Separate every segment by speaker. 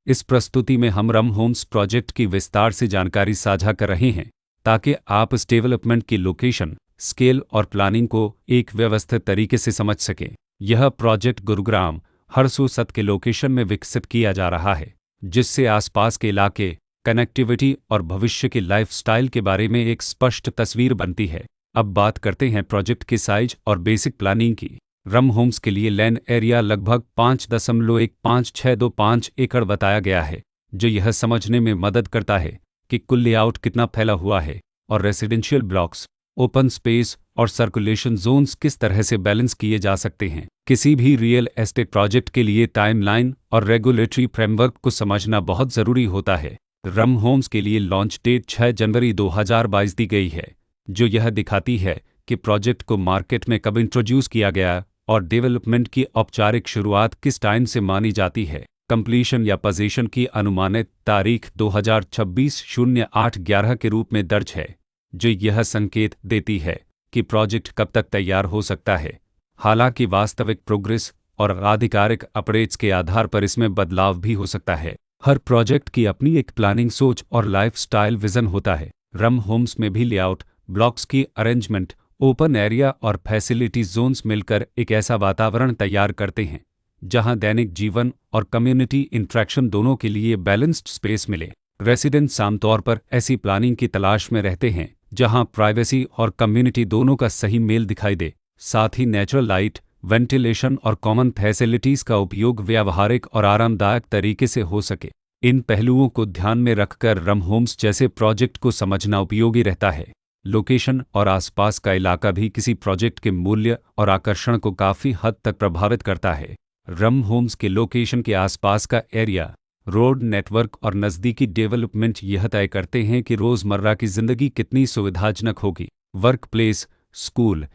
Speaker 1: इस प्रस्तुति में हम रम होम्स प्रोजेक्ट की विस्तार से जानकारी साझा कर रहे हैं ताकि आप इस डेवलपमेंट की लोकेशन, स्केल और प्लानिंग को एक व्यवस्थित तरीके से समझ सकें। यह प्रोजेक्ट गुरुग्राम, हरसूसत के लोकेशन में विकसित किया जा रहा है, जिससे आसपास के इलाके, कनेक्टिविटी और भविष्य के लाइफस्टाइल के बारे में एक स्पष्ट तस्वीर बनती है। अब बात करते हैं प्रोजेक्ट के साइज और बेसिक प्लानिंग की। रम होम्स के लिए लैंड एरिया लगभग 5.15625 एकड़ बताया गया है, जो यह समझने में मदद करता है कि कुल लेआउट कितना फैला हुआ है और रेसिडेंशियल ब्लॉक्स, ओपन स्पेस और सर्कुलेशन जोन्स किस तरह से बैलेंस किए जा सकते हैं। किसी भी रियल एस्टेट प्रोजेक्ट के लिए टाइमलाइन और रेगुलेटरी फ्रेमवर्क को समझना बहुत ज़रूरी होता है। रम होम्स के लिए लॉन्च डेट 6 जनवरी 2022 दी गई है, जो यह दिखाती है कि प्रोजेक्ट को मार्केट में कब इंट्रोड्यूस किया गया और डेवलपमेंट की औपचारिक शुरुआत किस टाइम से मानी जाती है। कंप्लीशन या पोजीशन की अनुमानित तारीख 2026-08-11 के रूप में दर्ज है, जो यह संकेत देती है कि प्रोजेक्ट कब तक तैयार हो सकता है। हालांकि वास्तविक प्रोग्रेस और आधिकारिक अपडेट्स के आधार पर इसमें बदलाव भी हो सकता है। हर प्रोजेक्ट की अपनी एक प्लानिंग सोच और लाइफस्टाइल विजन होता है। रम होम्स में भी लेआउट, ब्लॉक्स की अरेंजमेंट, ओपन एरिया और फैसिलिटी जोन्स मिलकर एक ऐसा वातावरण तैयार करते हैं जहां दैनिक जीवन और कम्युनिटी इंट्रैक्शन दोनों के लिए बैलेंस्ड स्पेस मिले। रेसिडेंट्स आमतौर पर ऐसी प्लानिंग की तलाश में रहते हैं जहां प्राइवेसी और कम्युनिटी दोनों का सही मेल दिखाई दे। साथ ही नेचुरल लाइट, वेंटिलेशन और कॉमन फैसिलिटीज़ का उपयोग व्यावहारिक और आरामदायक तरीके से हो सके। इन पहलुओं को ध्यान में रखकर रम होम्स जैसे प्रोजेक्ट को समझना उपयोगी रहता है। लोकेशन और आसपास का इलाका भी किसी प्रोजेक्ट के मूल्य और आकर्षण को काफ़ी हद तक प्रभावित करता है। रम होम्स के लोकेशन के आसपास का एरिया, रोड नेटवर्क और नज़दीकी डेवलपमेंट यह तय करते हैं कि रोज़मर्रा की ज़िंदगी कितनी सुविधाजनक होगी। Work place, school,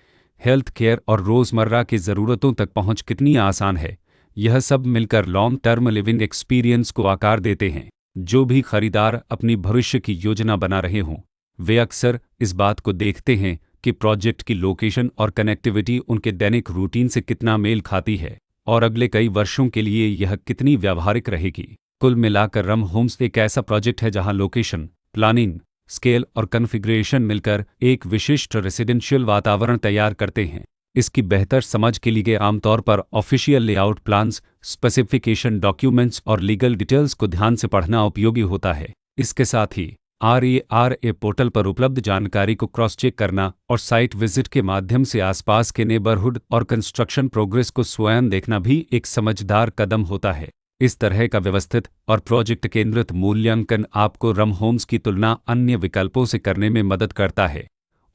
Speaker 1: health care और रोज़मर्रा की ज़रूरतों तक पहुंच कितनी आसान है। यह सब मिलकर लॉन्ग टर्म लिविंग एक्सपीरियंस को आकार देते हैं। जो भी खरीदार अपनी भविष्य की योजना बना रहे हों, वे अक्सर इस बात को देखते हैं कि प्रोजेक्ट की लोकेशन और कनेक्टिविटी उनके दैनिक रूटीन से कितना मेल खाती है और अगले कई वर्षों के लिए यह कितनी व्यावहारिक रहेगी। कुल मिलाकर रम होम्स एक ऐसा प्रोजेक्ट है जहां लोकेशन, प्लानिंग, स्केल और कॉन्फ़िगरेशन मिलकर एक विशिष्ट रेसिडेंशियल वातावरण तैयार करते हैं। इसकी बेहतर समझ के लिए आमतौर पर official layout plans, specification documents और लीगल डिटेल्स को ध्यान से पढ़ना उपयोगी होता है। इसके साथ ही RERA पोर्टल पर उपलब्ध जानकारी को क्रॉस चेक करना और साइट विजिट के माध्यम से आसपास के नेबरहुड और कंस्ट्रक्शन प्रोग्रेस को स्वयं देखना भी एक समझदार कदम होता है। इस तरह का व्यवस्थित और प्रोजेक्ट केंद्रित मूल्यांकन आपको रम होम्स की तुलना अन्य विकल्पों से करने में मदद करता है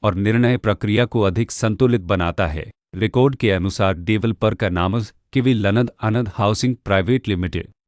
Speaker 1: और निर्णय प्रक्रिया को अधिक संतुलित बनाता है। रिकॉर्ड के अनुसार डेवलपर का नाम किवी लनद आनंद हाउसिंग प्राइवेट लिमिटेड